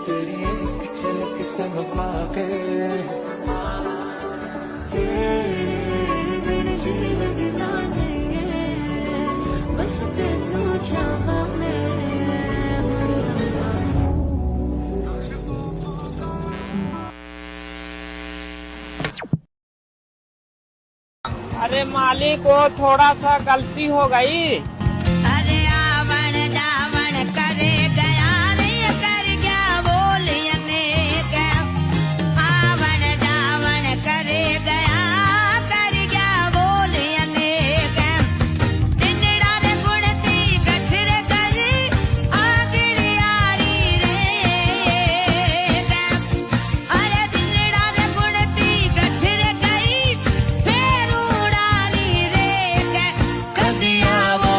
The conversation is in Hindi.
तेरी एक झलक से मैं पाके तेरे जी लगना नहीं बस तेनू चाहा अरे मालिक वो थोड़ा सा गलती हो गई। अरे आवण जावण करे गया रे कर गया बोलियने क्या आवण जावण करे गया कर गया बोलियने क्या दिनड़ा रे गुणती गठर करी आगड़ी यारी रे क्या अरे दिनड़ा रे गुणती गठर गई फेर उड़ानी रे क्या कदिया वो